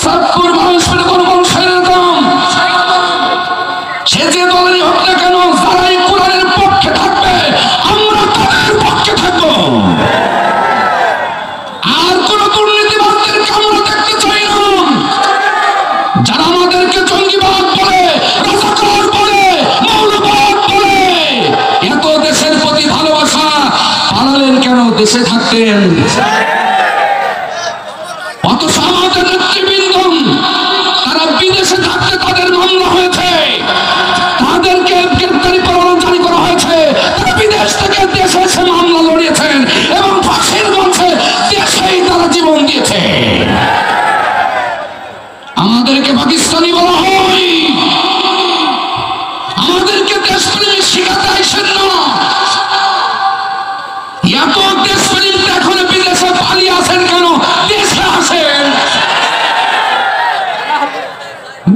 সাতপুর মানুষের কোনো মানুষের দাম সে যে দলেরই হোক না কেন, যারাই কোরআনের পক্ষে থাকবে আমরা তাদের পক্ষে থাকবো। আর কোন দুর্নীতিবাদদেরকে আমরা দেখতে চাই না। যারা আমাদেরকে জঙ্গিবাদ বলে, রাজাকার বলে, মৌলবাদ বলে, এত দেশের প্রতি ভালোবাসা, পালালেন কেন? দেশে থাকতেন। অথচ আমাদের নেতৃবৃন্দ তারা বিদেশে থাকতে তাদের মামলা হয়েছে, তাদেরকে গ্রেফতারি পরোয়ানা জারি করা হয়েছে, তারা বিদেশ থেকে দেশে এসে মামলা লড়িয়েছেন এবং ফাঁসির মঞ্চে দেশেই তারা জীবন দিয়েছে। আমাদেরকে পাকিস্তানি বলা হয়, আমাদেরকে দেশপ্রেমী শিখাতে আইসেন না। এত দেশপ্রেম এখন বিদেশে পালিয়ে আসেন কেন? দেশে আসেন,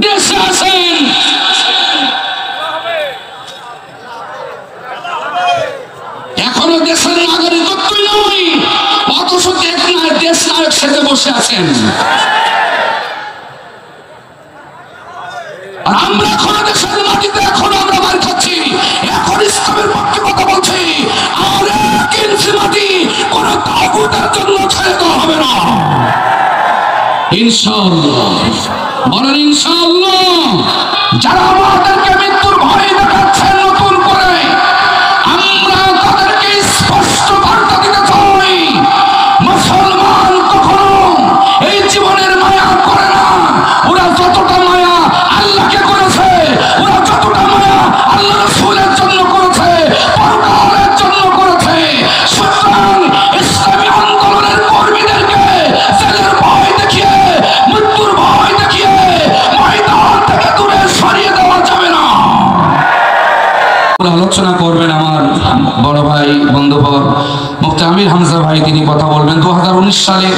দেশে আসেন। এখনো দেশের নাগরিকত্বই নয়, অথচ দেশ নায়ক সেজে বসে আছেন। আমরা এখনো দেশের মাটিতে এখনো আমরা মার খাচ্ছি, এখন ইসলামের পক্ষে কথা বলছি। আর এক ইঞ্চি মাটি কোন তাগুতের জন্য ছেড়ে দেওয়া হবে না, ইনশাআল্লাহ। বলেন ইনশাআল্লাহ। যারা আমাদেরকে মৃত্যুর ভয় দেখাচ্ছেন নতুন করে, আমরা তাদেরকে স্পষ্ট বার্তা দিতে চাই, মুসলমান কখনো এই জীবনের মায়া করে না। ওরা যতটা মায়া আল্লাহকে করেছে, ওরা যতটা মায়া আল্লাহ রাসূলের জন্য করেছে, পরকালের জন্য করেছে। সুতরাং ইসলামী আন্দোলনের কর্মীদেরকে জেলের ভয় দেখিয়ে, মৃত্যুর ভয় দেখিয়ে ময়দান থেকে দূরে সরিয়ে দেওয়া যাবে না। আলোচনা করবেন আমার বড় ভাই বন্ধুবর মুফতি আমির হামজা ভাই, তিনি কথা বলবেন। 2019 সালে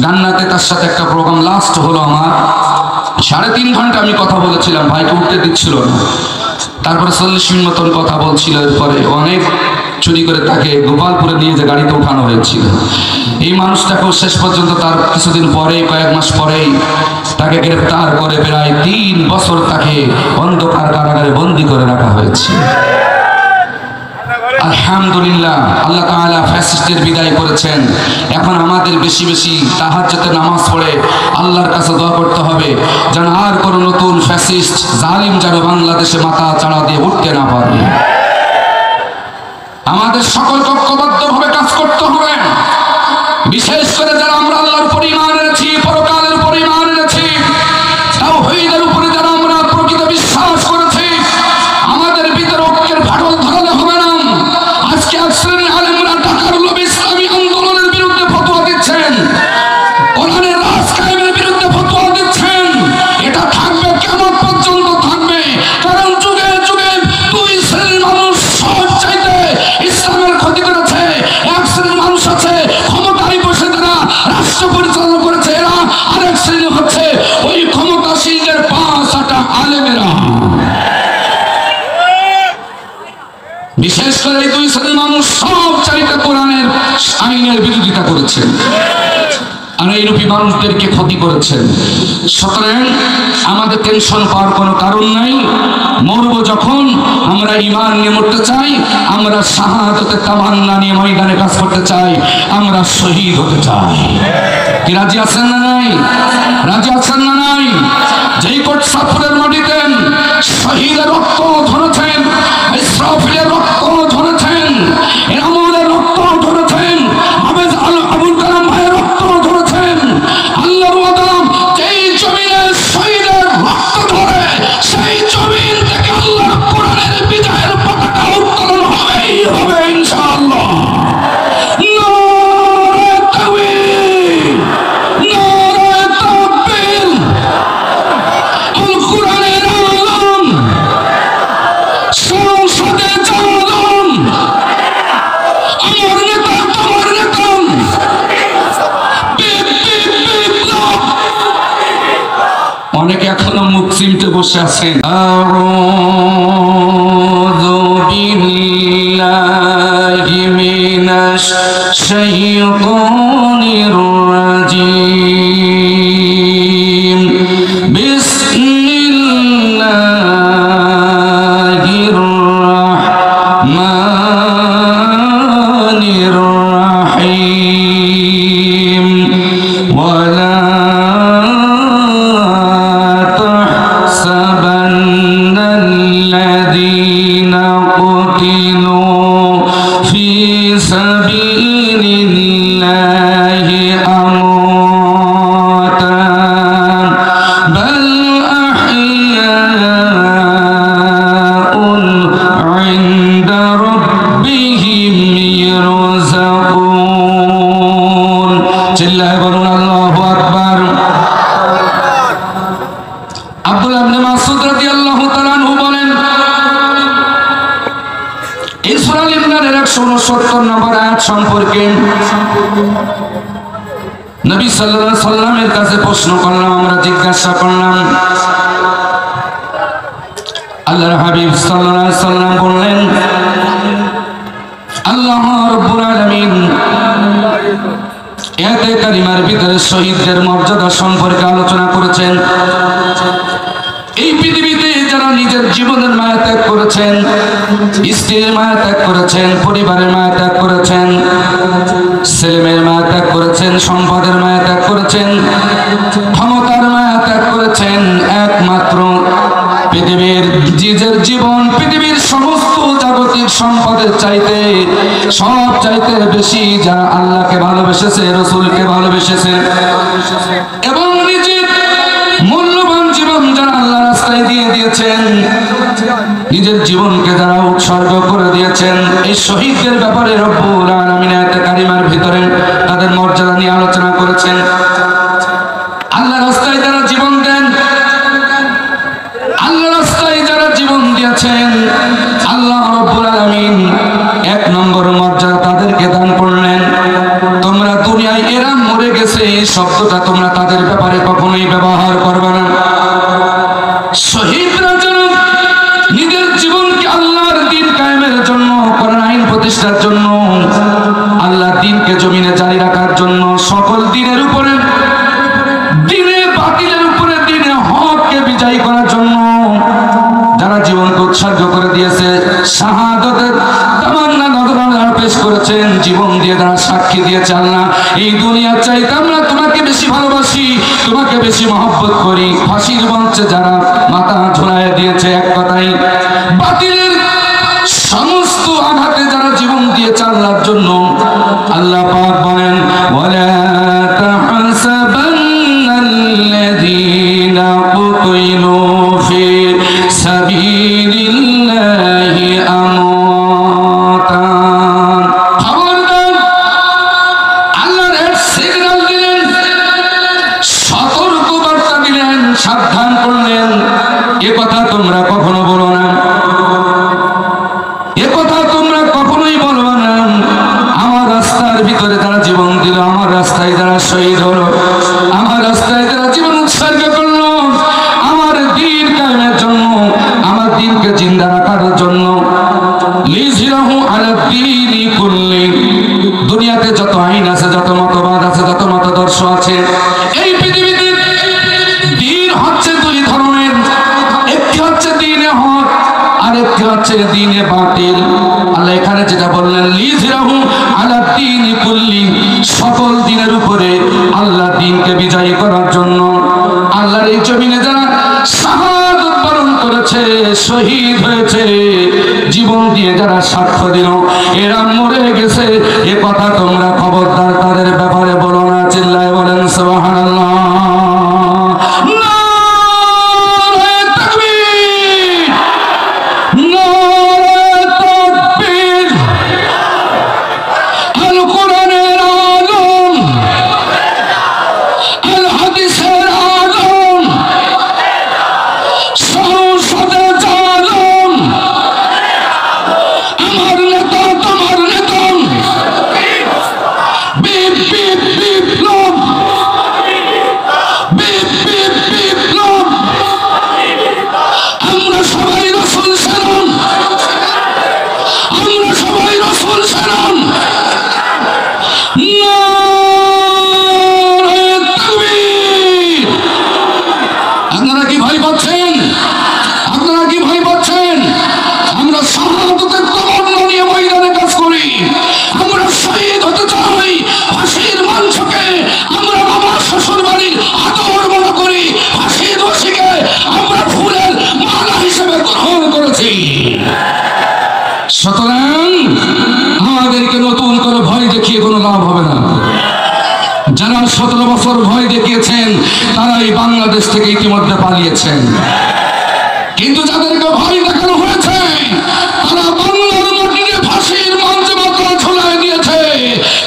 গান্নাতে তার সাথে একটা প্রোগ্রাম লাস্ট হলো আমার, 3.5 ঘন্টা আমি কথা বলেছিলাম, ভাইকে উঠতে দিচ্ছিল না। তারপরে 40 মিনিট মতন কথা বলছিল, এরপরে অনেক চুরি করে তাকে গোপালপুরে নিয়ে যে গাড়িতে উঠানো হয়েছিল। এই মানুষটাকেও শেষ পর্যন্ত তার কিছুদিন পরেই, কয়েক মাস পরেই তাকে গ্রেফতার করে প্রায় 3 বছর তাকে অন্ধকার কারাগারে বন্দী করে রাখা হয়েছে। আলহামদুলিল্লাহ, আল্লাহ তাআলা ফ্যাসিস্টের বিদায় করেছেন। এখন আমাদের বেশি বেশি তাহাজ্জুদের নামাজ পড়ে আল্লাহর কাছে দোয়া করতে হবে যেন আর কোনো নতুন ফ্যাসিস্ট জালিম যেন বাংলাদেশে মাথা চাড়া দিয়ে উঠতে না পারে। আমাদের সকলকে ঐক্যবদ্ধভাবে কাজ করতে হবে, বিশেষ করে যারা আমরা আল্লাহর উপর ঈমান এনেছি, পরকালের উপর ঈমান এনেছি, তাওহীদের উপরে যারা আমরা প্রকৃত বিশ্বাস করেছি, আমাদের ভিতরে ঐক্যের ফাটল ধরালে হবে না। আজকে শ্রেণী আলেমরা ঢাকার লোভে ইসলামী আন্দোলনের বিরুদ্ধে ফতোয়া দিচ্ছেন, কোরআনের রাজ কায়েমের বিরুদ্ধে ফতোয়া দিচ্ছেন। এটা থাকবে কিয়ামত পর্যন্ত থাকবে, কারণ যুগে যুগে দুই শ্রেণীর মানুষ সব চাইতে ইসলামের ক্ষতি করেছে। এক শ্রেণীর মানুষ আছে ক্ষমতায় বসে যারা রাষ্ট্র পরিচালনা করেছে এরা, আরেক শ্রেণী হচ্ছে ওই ক্ষমতাশীলদের পাঁচ আটা আলেমেরা। বিশেষ করে এই দুই শ্রেণীর মানুষ সব চাইতে কোরআনের আইনের বিরোধিতা করেছেন আর এইরূপী মানুষদেরকে ক্ষতি করেছেন। সুতরাং আমাদের টেনশন পাওয়ার কোনো কারণ নাই। মরব যখন আমরা ঈমান নিয়ে মরতে চাই, আমরা শাহাদাতের তামান্না নিয়ে ময়দানে কাজ করতে চাই, আমরা শহীদ হতে চাই। কি রাজি আছেন না নাই? রাজি আছেন না নাই? যেই কোট সাফরের মাটিতে শহীদের রক্ত ঝরেছেন, ইসরাফিলের রক্ত ঝরেছেন, এনামুলের রক্ত ঝরেছেন, আবুল কালাম ভাইয়ের রক্ত ঝরেছেন। আল্লাহর ওয়াদা, যেই জমিনে শহীদের রক্ত ঝরে সেই জমিন থেকে আল্লাহর কোরআনের বিজয়ের পতাকা উত্তোলন হবেই হবে ইনশাআল্লাহ। নারে তাকবীর, নারে তাকবীর। আল কোরআনের আলম সংসদে চালন, আমার নেতা তোমার নেতা, অনেকে এখনো মুখ চিমটে বসে আছেন। আউযু বিল্লাহি মিনাশ শাইতানির রাজিম। 169 নম্বর আয়াত সম্পর্কে নবী সাল্লাল্লাহু আলাইহি সাল্লামের কাছে প্রশ্ন করলাম, আমরা জিজ্ঞাসা করলাম। আল্লাহর হাবিব সাল্লাল্লাহু আলাইহি সাল্লাম বললেন, আল্লাহ রাব্বুল আলামিন আয়াতে কারিমার ভিতরে শহীদদের মর্যাদা সম্পর্কে আলোচনা করেছেন। এই পৃথিবীতে যারা নিজের জীবনের মায়া ত্যাগ করেছেন, স্ত্রীর মায়া ত্যাগ করেছেন, পরিবারের মায়া ত্যাগ করেছেন, ছেলেমেয়ের মায়া ত্যাগ করেছেন, সম্পদের মায়া ত্যাগ করেছেন, ক্ষমতার মায়া ত্যাগ করেছেন, একমাত্র পৃথিবীর নিজের জীবন, পৃথিবীর সমস্ত জাগতিক সম্পদের চাইতে সব চাইতে বেশি যারা আল্লাহকে ভালোবেসেছে, রসুলকে ভালোবেসেছে এবং নিজের মূল্যবান জীবন যারা আল্লাহ রাস্তায় দিয়ে দিয়েছেন, নিজের জীবনকে যারা উৎসর্গ করে দিয়েছেন, এই শহীদদের ব্যাপারে রব্বুল আলামিন আয়াতে কারিমার ভিতরে তাদের মর্যাদা নিয়ে আলোচনা করেছেন। আল্লাহ রাস্তায় যারা জীবন দেন, আল্লাহ রাস্তায় যারা জীবন দিয়েছেন, আল্লাহ রব্বুল আলামিন 1 নম্বর মর্যাদা তাদেরকে দান করলেন। তোমরা দুনিয়ায় এরা মরে গেছে এই শব্দটা তোমরা তাদের ব্যাপারে কখনোই ব্যবহার করবে না। শহীদরা যেন নিজের জীবনকে আল্লাহর দ্বীন কায়েমের জন্য, কোরআন আইন প্রতিষ্ঠার জন্য, আল্লাহর দ্বীনকে জমিনে জারি রাখার জন্য, সকল দ্বীনের উপরে, দ্বীনে বাতিলের উপরে, দ্বীনে হককে বিজয়ী করার জন্য যারা জীবনকে উৎসর্গ করে দিয়েছে, শাহাদাতের তামান্না নজরানা পেশ করেছেন, জীবন দিয়ে যারা সাক্ষী দিয়েছে, আল্লাহ এই দুনিয়ার চাইতে আমরা তোমাকে বেশি ভালোবাসি, তোমাকে বেশি মহব্বত করি। ফাঁসির মঞ্চে যারা মাথা ঝুলায় দিয়েছে, এক কথাই বাতিলের সমস্ত আঘাতে যারা জীবন দিয়েছে আল্লাহর জন্য, আল্লাহ পাক বলেন, ওয়ালা তাহসাবান্নাল্লাযীনা কুতিলু ফি সাবিলিল্লাহি আমওয়াতান। খবরদার, আল্লাহর এক সিগন্যাল দিলেন, সতর্ক বার্তা দিলেন, সাবধান করলেন, এ কথা তোমরা কখনো বলো না, এ কথা তোমরা কখনোই বলবে না। আমার রাস্তার ভিতরে যারা জীবন দিল, আমার রাস্তায় যারা শহীদ হলো, আমার রাস্তায় যারা জীবন উৎসর্গ করলো, আমার দ্বীন কায়েমের জন্য, আমার দ্বীনকে জিন্দা রাখার জন্য, লিযহিরাহু আলা দ্বীনি কুল্লি, দুনিয়াতে যত আইন আছে, যত মতবাদ আছে, যত মতাদর্শ আছে, এই পৃথিবীতে দ্বীন হচ্ছে 2 ধরনের। একটি হচ্ছে দ্বীনে হক, আরেকটি হচ্ছে দ্বীনে বাতিল। আল্লাহ এখানে যেটা বললেন, লিযহিরাহু আলা দ্বীনি কুল্লি, সকল দ্বীনের উপরে আল্লাহ দ্বীনকে বিজয়ী করার জন্য, আল্লাহর এই জমিনে যারা শাহাদাত বরণ করেছে, শহীদ হয়েছে, জীবন দিয়ে যারা সাক্ষ্য দিল এরা মরে গেছে, এ কথা তোমরা খবরদার তাদের ব্যাপারে বলো না। চিল্লায় বলেন সুবহানাল্লাহ। সুতরাং আমাদেরকে নতুন করে ভয় দেখিয়ে কোনো লাভ হবে না। যারা 17 বছর ভয় দেখিয়েছেন তারাই বাংলাদেশ থেকে ইতিমধ্যে পালিয়েছেন, কিন্তু যাদেরকে ভয় দেখানো হয়েছে তারা বাংলার মাটিতে ফাঁসির মঞ্চে মাথা ঝুলায় দিয়েছে,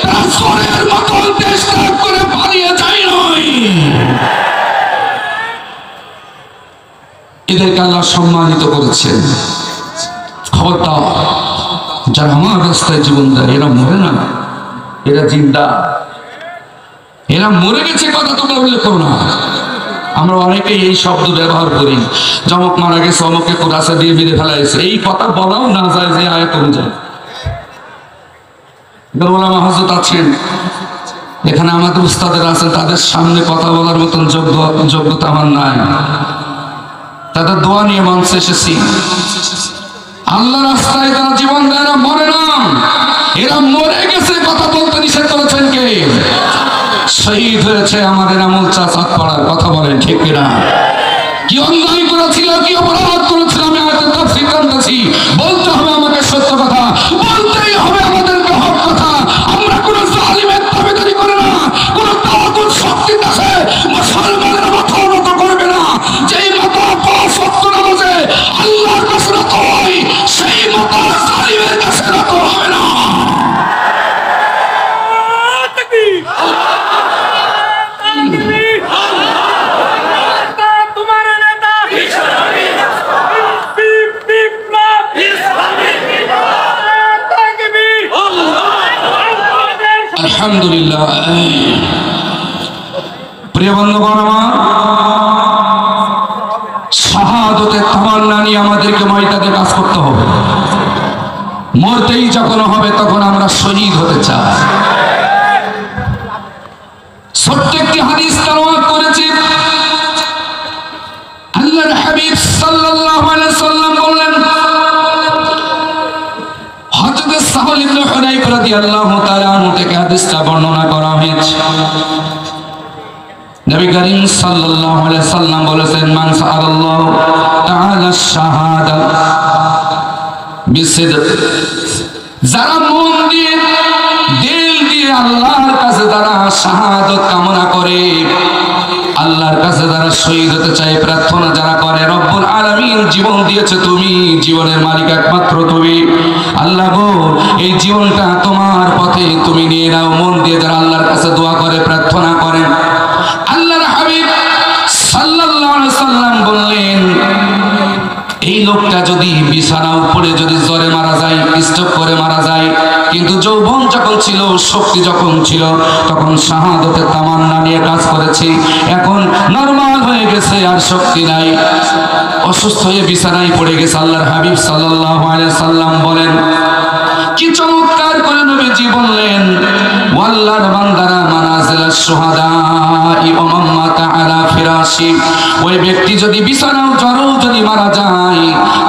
তারা চোরের মতো দেশ ত্যাগ করে পালিয়ে যায় নয়। এদেরকে আল্লাহ সম্মানিত করেছেন। খবরদার যারা আমার রাস্তায় জীবন দেয় এরা মরে না, এরা জিন্দা, এরা মরে গেছে কথা তোমরা উল্লেখ করো না। আমরা অনেকেই এই শব্দ ব্যবহার করি, যমক মারা গেছে, অমকে কোরাসা দিয়ে মেরে ফেলাইছে, এই কথা বলাও না যায় যে আয়াত অনুযায়ী। ওলামা হযরত আছেন এখানে, আমাদের উস্তাদের আছেন, তাদের সামনে কথা বলার মতন যোগ্যতা আমার নাই। তাদের দোয়া নিয়ে মঞ্চে এসেছি। আল্লাহ রাস্তায় তারা জীবন দেয়, এরা মরে না, এরা মরে গেছে কথা বলতে নিষেধ করেছেন কে? শহীদ হয়েছে আমাদের আমল চাচাত পাড়ার, কথা বলেন ঠিক কিনা? কি অন্যায় করেছিল, কি অপরাধ করেছিল, আমি আয়াতের তাফসীর জানতেছি। বলতে হবে আমাকে সত্য কথা, বলতেই হবে আমাদেরকে হক কথা। আমরা কোন জালিমের দাবিদারি করে না, কোন তাগুত শক্তির কাছে মুসলমানের মাথা নত করবে না। যেই মাথা পাঁচ ওয়াক্ত নামাজে আল্লাহর কাছে নত হয়, সেই মাথা জালিমের কাছে নত হবে না। আলহামদুলিল্লাহ। প্রিয় বন্ধুগণ আমার, শাহাদাতের তামান্না নিয়ে আমাদেরকে ময়দানে কাজ করতে হবে। মরতেই যখন হবে তখন আমরা শহীদ হতে চাই। ছোট্ট একটি হাদিস তেলাওয়াত করেছি। আল্লাহর হাবিব সাল্লাল্লাহু আলাইহি সাল্লাম বললেন, হযরত সাহল ইবনে হুনাইফ রাদিয়াল্লাহু তাআলা আনহু থেকে হাদিসটা বর্ণনা করা হয়েছে। নবী করিম সাল্লাল্লাহু আলাইহি সাল্লাম বলেছেন, মান সাআলাল্লাহু তাআলা শাহাদা বিসিদক, যারা মন দিয়ে দিল দিয়ে আল্লাহর কাছে যারা শাহাদাত কামনা করে, আল্লাহর কাছে যারা শহীদ হতে চায়, প্রার্থনা যারা করে, রব্বুল আলামিন জীবন দিয়েছে তুমি, জীবনের মালিক একমাত্র তুমি। আল্লাহ গো, এই জীবনটা তোমার পথে তুমি নিয়ে নাও। মন দিয়ে যারা আল্লাহর কাছে দোয়া করে, প্রার্থনা করেন, আল্লাহর হাবিব সাল্লাল্লাহু আলাইহি সাল্লাম বললেন, এই লোকটা যদি বিছানার উপরে যদি জ্বরে মারা যায়, স্ট্রোক করে মারা যায়, কিন্তু যৌবন যখন ছিল, শক্তি যখন ছিল, তখন শাহাদাতের তামান্না নিয়ে কাজ করেছি, এখন নরমাল হয়ে গেছে, আর শক্তি নাই, অসুস্থ হয়ে বিছানায় পড়ে গেছে। আল্লাহর হাবিব সাল্লাল্লাহু আলাইহি সাল্লাম বলেন, কি চমৎকার করে নবীজি বললেন, ওয়াল্লাহর বান্দারা মানাজিলাশ শুহাদা ইমাম মাতা আলা ফিরাশি, ওই ব্যক্তি যদি বিছানাও জ্বরেও যদি মারা যায়,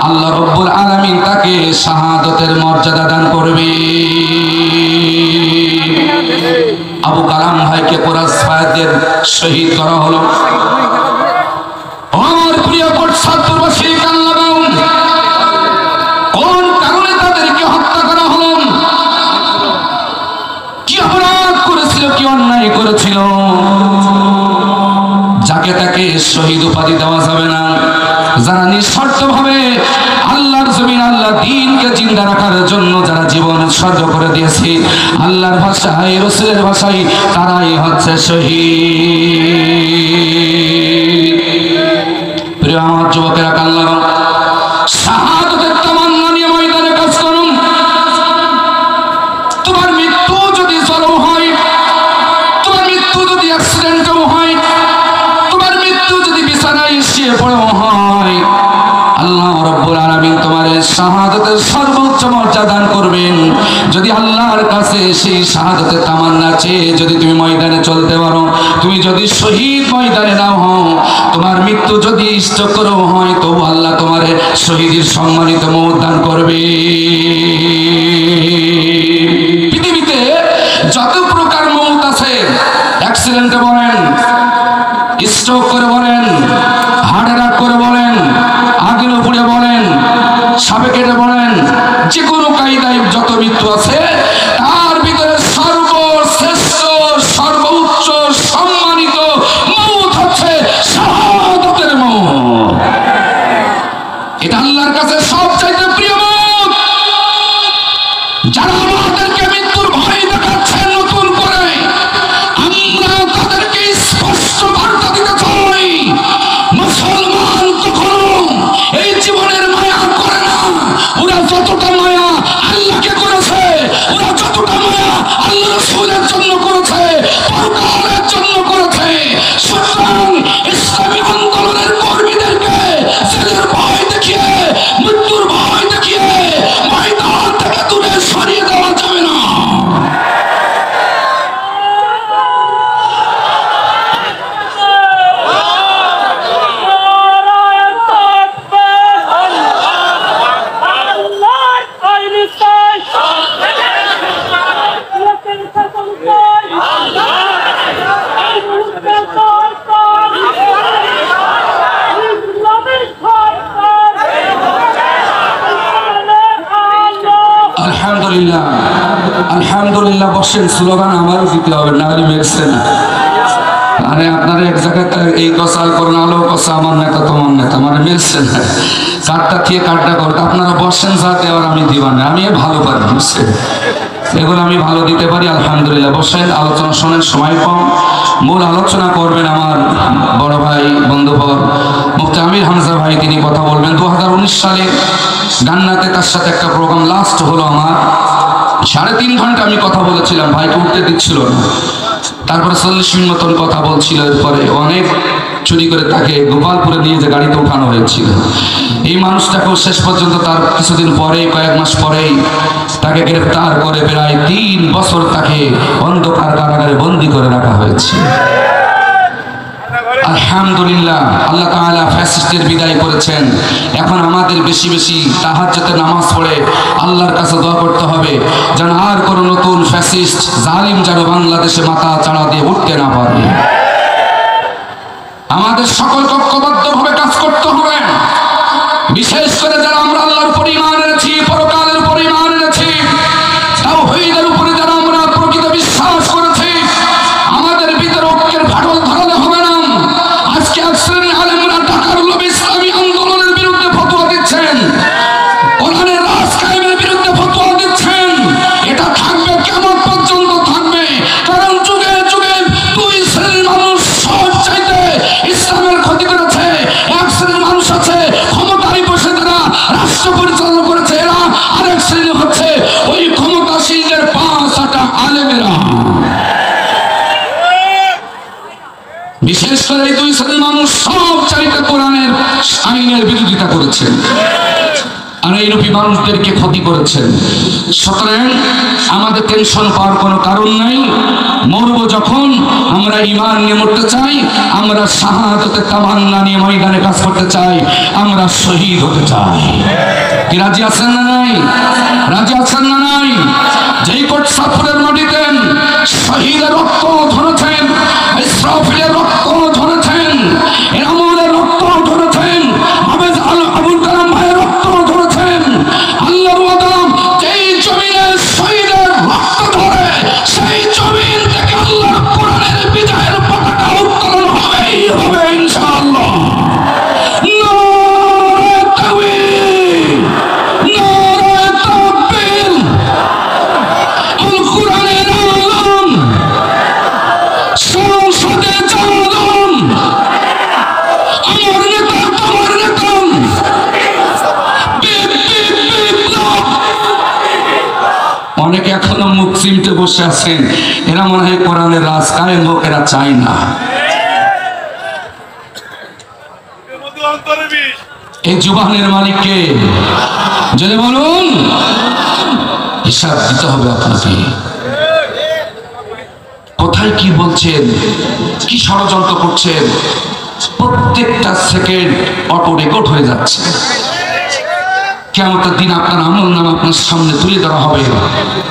আল্লাহ রাব্বুল আলামিন তাকে শাহাদাতের মর্যাদা দান করবে। আবু কালাম ভাইকে কোরাস ফায়াদের শহীদ করা হলো। আমার প্রিয় ছাত্রবাসী কাল্লাগাঁও, কোন কারণে তাদেরকে হত্যা করা হলো? কি অপরাধ করেছিল, কি অন্যায় করেছিল? যাকে তাকে শহীদ উপাধি দেওয়া যাবে না। যারা নিঃস্বার্থভাবে আল্লাহর জমিন, আল্লাহ দ্বীনকে জিন্দা রাখার জন্য যারা জীবন উৎসর্গ করে দিয়েছে, আল্লাহর ভাষায়, রাসূলের ভাষায়, তারাই হচ্ছে শহীদ। প্রিয় আমার যুবকেরা, কাল্লাগাঁও, শাহাদাতের তামান্না নিয়ে ময়দানে কাজ করুন। তোমার মৃত্যু যদি জ্বরও হয়, তোমার মৃত্যু যদি অ্যাক্সিডেন্টও হয়, তোমার মৃত্যু যদি বিছানায় শুয়ে পড়েও হয়, আল্লাহ রাব্বুল আলামিন তোমার শাহাদাতের সর্বোচ্চ মর্যাদা দান করবেন। যদি আল্লাহর কাছে সেই শাহাদাতের তামান্না চেয়ে যদি তুমি ময়দানে চলতে পারো, তুমি যদি শহীদ ময়দানে নাও হও, তোমার মৃত্যু যদি স্ট্রোক করেও হয়, তবু আল্লাহ তোমার শহীদের সম্মানিত মওত দান করবে। পৃথিবীতে যত প্রকার মওত আছে, অ্যাক্সিডেন্টে বলেন, স্ট্রোক করে বলেন, হার্ট অ্যাটাক করে বলেন, আগুন পুড়ে বলেন, সাপে কেটে বলেন, যে কোনো কায়দায় যত মৃত্যু আছে, তার ভিতরে সর্বশ্রেষ্ঠ, সর্বোচ্চ সম্মানিত মওত হচ্ছে শাহাদাতের মওত। এটা আল্লাহর কাছে সবচাইতে প্রিয় মওত। যারা আমাদেরকে মৃত্যুর ভয় দেখাচ্ছেন নতুন করে, আমরা তাদেরকে স্পষ্ট বার্তা দিতে চাই, মুসলমান কখনো এই জীবনের মায়া করে না। ওরা যতটা মায়া আল্লাহকে আলহামদুলিল্লাহ, আলহামদুলিল্লাহ। বসেন, স্লোগান আমারও দিতে হবে, নারী মেরেছে না। আরে আপনারা এক জায়গাতে এই কষাল করুন, আলো কষা, আমার নেতা তোমার নেতা, মানে মিলছে না। কাঠটা থেকে কাঠটা করতে আপনারা বসেন, যাতে আর আমি দিবা না, আমি ভালো পারি, বুঝছেন? এগুলো আমি ভালো দিতে পারি, আলহামদুলিল্লাহ। বসেন, আলোচনা শোনেন, সময় কম। মূল আলোচনা করবেন আমার বড় ভাই, বন্ধুবর মুফতি আমির হামজা ভাই, তিনি কথা বলবেন। 2019 সালে গান্নাতে তার সাথে একটা প্রোগ্রাম লাস্ট হলো আমার, 3.5 ঘন্টা আমি কথা বলেছিলাম, ভাইকে উঠতে দিচ্ছিল না। তারপরে 40 মিনিট মতন কথা বলছিল। এরপরে অনেক চুরি করে তাকে গোপালপুরে নিয়ে যে গাড়িতে উঠানো হয়েছিল। এই মানুষটাকেও শেষ পর্যন্ত তার কিছুদিন পরেই, কয়েক মাস পরেই তাকে গ্রেফতার করে প্রায় 3 বছর তাকে অন্ধকার কারাগারে বন্দী করে রাখা হয়েছে। আলহামদুলিল্লাহ, আল্লাহ তাআলা ফ্যাসিস্টের বিদায় করেছেন। এখন আমাদের বেশি বেশি তাহাজ্জুদের নামাজ পড়ে আল্লাহর কাছে দোয়া করতে হবে যেন আর কোনো নতুন ফ্যাসিস্ট জালিম যেন বাংলাদেশে মাথা চাড়া দিয়ে উঠতে না পারে। আমাদের সকলকে ঐক্যবদ্ধভাবে কাজ করতে হবে, বিশেষ করে যারা আমরা আল্লাহর উপর ঈমান এনেছি, পরকালের উপর ঈমান এনেছি, তাওহীদের উপরে যারা আমরা প্রকৃত বিশ্বাস করেছি, আমাদের ভিতরে ঐক্যের ফাটল ধরালে হবে না। আজকে আকসারি আলেমরা ঢাকার লোভে ইসলামী আন্দোলনের বিরুদ্ধে ফতোয়া দিচ্ছেন, কোরআনের রাজ কায়েমের বিরুদ্ধে ফতোয়া দিচ্ছেন। এটা থাকবে কিয়ামত পর্যন্ত থাকবে, কারণ যুগে যুগে 2 শ্রেণীর মানুষ সব চাইতে ইসলামের ক্ষতি করেছে। এক শ্রেণীর মানুষ আছে ক্ষমতায় বসে যারা রাষ্ট্র পরিচালনা করেছে, এরা আরেক শ্রেণী হচ্ছে ওই ক্ষমতাশীলদের 5-8 আলেমেরা। বিশেষ করে এই 2 শ্রেণীর মানুষ সব চাইতে কোরআনের আইনের বিরোধিতা করেছেন আর এই রূপী মানুষদেরকে ক্ষতি করেছেন। সুতরাং আমাদের টেনশন পাওয়ার কোনো কারণ নাই। মরব যখন, আমরা ঈমান নিয়ে মরতে চাই, আমরা শাহাদাতের তামান্না নিয়ে ময়দানে কাজ করতে চাই, আমরা শহীদ হতে চাই। কি রাজি আছেন না নাই? রাজি আছেন না নাই? যেই কোট সাফরের মাটিতে শহীদের রক্ত ঝরেছেন, ইসরাফিলের রক্ত ঝরেছেন, এনামুলের রক্ত ঝরেছেন, আবুল কালাম ভাইয়ের রক্ত ঝরেছেন। আল্লাহর ওয়াদা, যেই জমিনে শহীদের রক্ত ঝরে সেই জমিন থেকে আল্লাহর কোরআনের বিজয়ের পতাকা উত্তোলন হবেই হবে ইনশাআল্লাহ। নারে তাকবীর, নারে তাকবীর। আল কোরআনের আলম, সংসদে চালন, আমার নেতা তোমার নেতা, বিপ্লব। অনেকে এখনো মুখ চিমটে বসে আছেন, এরা মনে হয় কোরআনের রাজ কায়েম হোক, এরা চায় না। এই জুবানের মালিককে যদি বলুন, হিসাব দিতে হবে আপনাকে। কোথায় কি বলছেন, কি ষড়যন্ত্র করছেন, প্রত্যেকটা সেকেন্ড অটো রেকর্ড হয়ে যাচ্ছে। কিয়ামতের দিন আপনার আমল নাম আপনার সামনে তুলে ধরা হবে।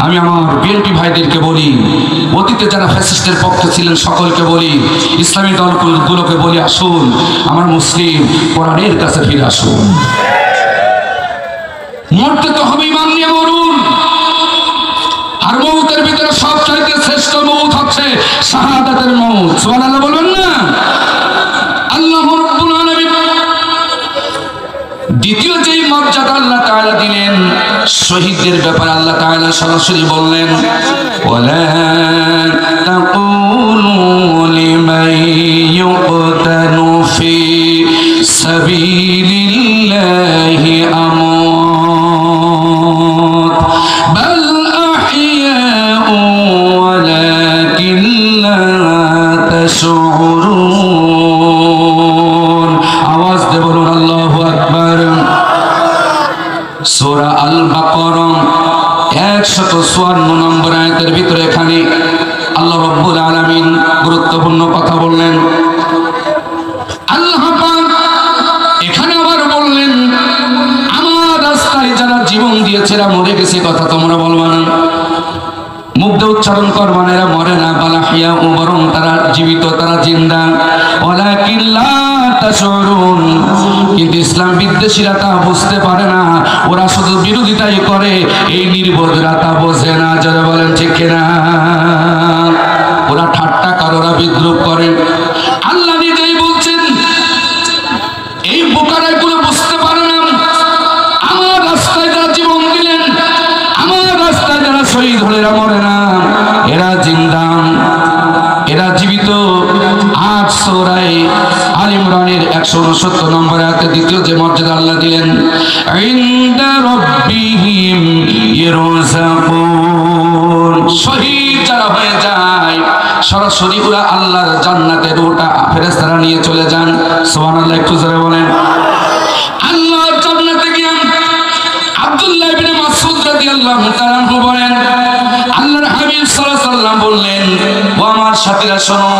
আমি আমার বিএনপি ভাইদেরকে বলি, অতীতে যারা ফ্যাসিস্টের পক্ষে ছিলেন সকলকে বলি, ইসলামী দলগুলোকে বলি, আসুন আমার মুসলিম কোরআনের কাছে ফিরে আসুন। মরতে তো হবে, ঈমান নিয়ে মরুন। আর মৌতের ভিতরে সবচাইতে শ্রেষ্ঠ মৌত হচ্ছে শাহাদাতের মৌত। সুবহানাল্লাহ বলবেন না? আল্লাহ রাব্বুল আলামিন দ্বিতীয় যেই মর্যাদা আল্লাহ তাআলা দিলেন শহীদদের ব্যাপারে, আল্লাহ তাআলা সরাসরি বললেন, ওয়ালা তাকুলু লিমান ইউকতালু ফি সাবিলিল্লাহি আমওয়াত বাল আহইয়াউ ওয়ালাকিন লা তাশউরুন। আওয়াজ দিয়ে বলুন আল্লাহু আকবার। সূরা আল বাকারা 154 নম্বর আয়াতের ভিতরে এখানে আল্লাহ রাব্বুল আলামিন গুরুত্বপূর্ণ কথা বললেন। আল্লাহ পাক এখানে আবার বললেন, আমার রাস্তায় যারা জীবন দিয়েছে এরা মরে গেছে, কথা তোমরা বলবা না? মুখ দিয়ে উচ্চারণ করবেন এরা মরে না, বালাহিয়া ও বরং তারা জীবিত, তারা জিন্দা। ওয়ালাকিন লা তাশউরুন, কিন্তু ইসলাম বিদ্বেষীরা তা বুঝতে পারে না, ওরা শুধু বিরোধিতাই করে, এই নির্বোধরা তা বোঝে না। যারা বলেন ঠিক কিনা? ওরা ঠাট্টা করে, ওরা বিদ্রুপ করে। আল্লাহ নিজেই বলছেন এই বোকারাগুলো বুঝতে পারে না আমার রাস্তায় যারা জীবন দিলেন, আমার রাস্তায় যারা শহীদ হলে এরা মরে না, এরা জিন্দা, এরা জীবিত। আজ সূরা আলে ইমরানের 169 নম্বর আয়াতে দ্বিতীয় যে মর্যাদা আল্লাহ দিলেন, ইনদা রাব্বিহিম ইরযাকুন, শহীদ যারা হয়ে যায় সরাসরি ওরা আল্লাহর জান্নাতের রূহটা ফেরেশতারা নিয়ে চলে যান। সুবহানাল্লাহ, একটু জোরে বলেন। আল্লাহর জান্নাতে গিয়ে আব্দুল্লাহ ইবনে মাসউদ রাদিয়াল্লাহু তাআলা বলেন, আল্লাহর হাবিব সাল্লাল্লাহু আলাইহি ওয়াসাল্লাম বললেন, ও আমার সাথীরা শোনো,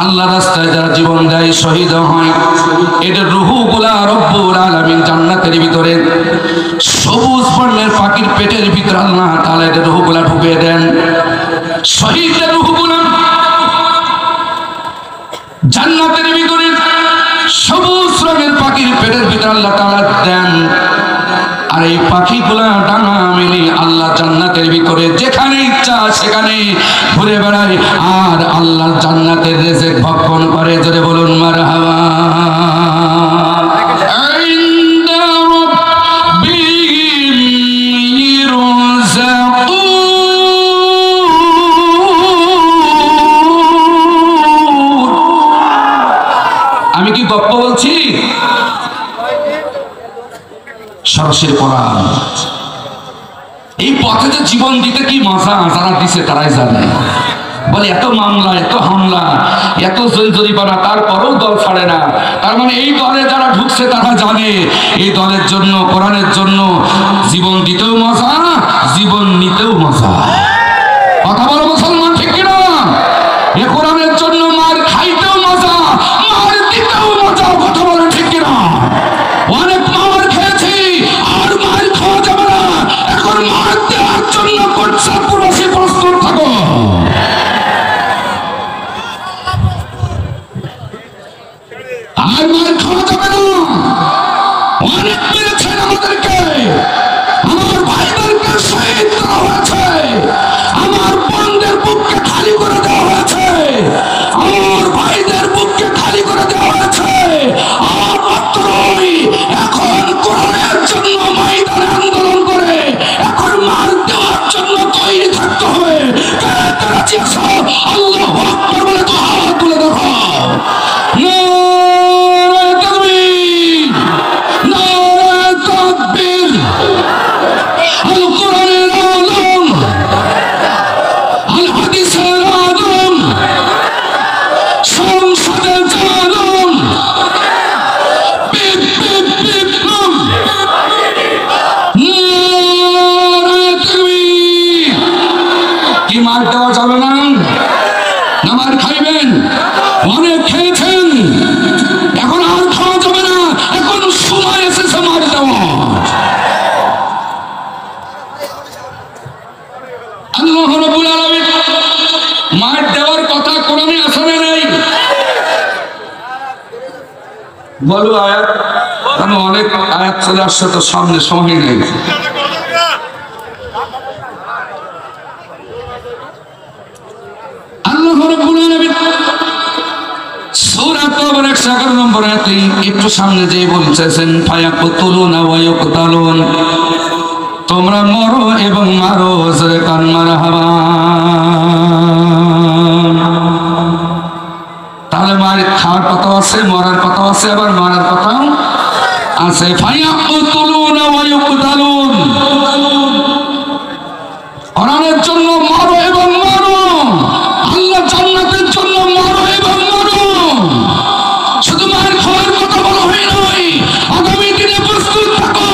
আল্লাহর রাস্তায় যারা জীবন দেয়, শহীদ হয়, এদের রূহগুলা রব্বুল আলামিন জান্নাতের ভিতরে সবুজ বর্ণের পাখির পেটের ভিতরে আল্লাহ তাআলা এদের রূহগুলা ঢুকিয়ে দেন। শহীদদের রূহগুলা জান্নাতের ভিতরে সবুজ রঙের পাখির পেটের ভিতরে আল্লাহ তাআলা দেন। আর এই পাখিগুলা ডানা মেলে আল্লাহ জান্নাতের ভিতরে যেখানে ইচ্ছা সেখানে ঘুরে বেড়ায় আর আল্লাহর জান্নাতের রিজিক ভক্ষণ করে। জোরে বলুন মারহাবা। আমি কি গপ্প বলছি? সরাসরি কোরআন। এই পথে যে জীবন দিতে কি মজা, যারা দিছে তারাই জানে। বলে এত মামলা, এত হামলা, এত জরিমানা, তারপরেও দল ছাড়ে না। তার মানে এই দলে যারা ঢুকছে তারা জানে এই দলের জন্য, কোরআনের জন্য জীবন দিতেও মজা, জীবন নিতেও মজা। কথা বলো মুসলমান, ঠিক কিনা? এ কোরআনের জন্য মার খাইতেও মজা, মার দিতেও মজা। কথা বলো ঠিক কিনা? অনেক মার খেয়েছি, আর মার খাওয়া যাবে না। এখন মার দেওয়ার জন্য করছে পুরোসি প্রস্তুত থাকো। আর মার খাওয়া যাবে না। অনেক মেরেছেন আমাদেরকে, আমার ভাইদেরকে শহীদ করা হয়েছে, আমার বোনদের বুককে খালি করে দেওয়া হয়েছে, আমার ভাইদের বুককে খালি করে দেওয়া হয়েছে। আর মাত্রই এখন কোরআনের জন্য ময়দানে আন্দোলন করে এখন মার দেওয়ার জন্য তৈরি থাকতে হবে। আল্লাহু আকবার বলে তো হাত তুলে দেখো। নারে তাকবীর, নারে তাকবীর। আল কোরআনের আলম, আল হাদিসের আলম, সংসদের আলম, বিপ বিপ বিপ লুম। নারে তাকবীর। কি মার দেওয়া যাবে না? না মার খাইবেন? অনেক খেয়েছেন, এখন আর খাওয়া যাবে না। এখন সময় এসেছে মার দেওয়া। আল্লাহ রাব্বুল আলামিন মার দেওয়ার কথা কোরআনে আছে না নাই? বলো আয়াত। আমি অনেক আয়াত চলে আসছে তো সামনে, সময় নেই। আল্লাহ রাব্বুল আলামিন সূরা তাওবার 111 নম্বর আয়াতে একটু সামনে যে বলতেছেন, ফায়াকুতুলুনা ওয়া ইউকতালুন, তোমরা মরো এবং মারো। জোরে কান মারহাবা। তাহলে মার খাওয়ার কথা আছে, মরার কথা আছে, আবার মারার কথাও আছে। ফায়াকুতুলুনা ওয়া ইউকতালুন, কোরআনের জন্য মরো এবং মারো, আল্লাহ জান্নাতের জন্য মরো এবং মারো। শুধু মার খাওয়ার কথা বলা হয় নাই, আগামী দিনে প্রস্তুত থাকো।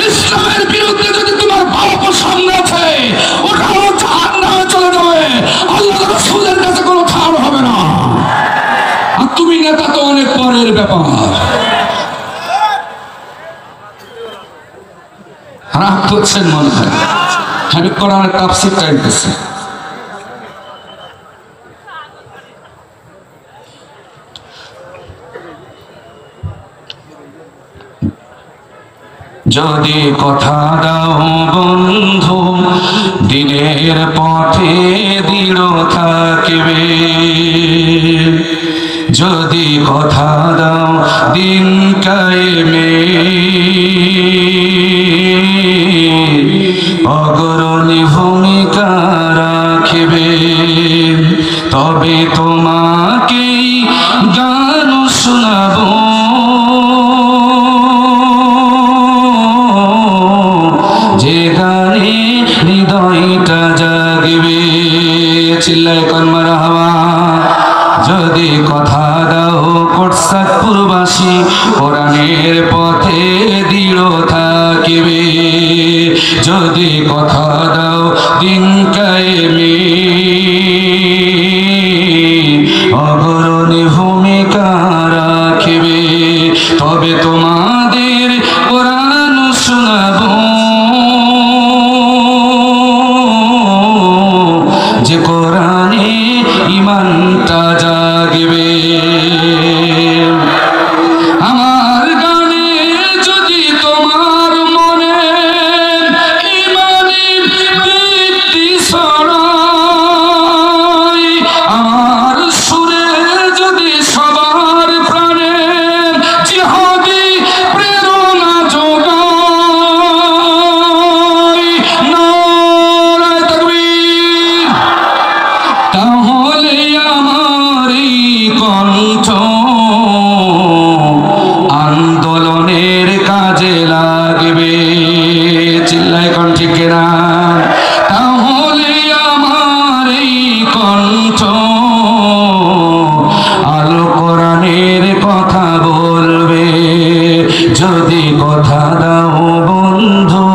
ইসলামের বিরুদ্ধে যদি তোমার বাপ সামনে আছে, ওটাও জাহান্নামে চলে যাবে। আল্লাহ রাসূলের কাছে কোনো ছাড় হবে না। আর তুমি নেতা তো অনেক পরের ব্যাপার। রাগ করছেন মনে হয়, আমি কোরআনের তাফসীর চাইতেছি। যদি কথা দাও বন্ধু দিনের পথে দৃঢ় থাকবে, যদি কথা দাও দিন কায়েমে অগ্রণী ভূমিকা রাখবে, তবে তোমাকেই গান শোনাবো যে গানে হৃদয়টা জাগবে। চিল্লায় কোন মারহাবা। যদি কথা দাও কোটসাদপুরবাসী কোরআনের পথে দৃঢ় থাকিবে, যদি কথা দাও দিন কায়েমে অগ্রণী ভূমিকা রাখিবে, তবে তোমাদের কোরআন শোনাবো যে কোরআনে ঈমানটা জাগবে। আমার গানে যদি তোমার মনে ঈমানের দীপ্তি ছড়ায়, আমার সুরে যদি সবার প্রাণে জিহাদি প্রেরণা যোগায়, নারায়ে তাকবীর, তাহলে আমার এই কণ্ঠ আন্দোলনের কাজে লাগবে। চিল্লায় কোন ঠিক কিনা? তাহলে আমার এই কণ্ঠ আল কোরআনের কথা বলবে, যদি কথা দাও বন্ধু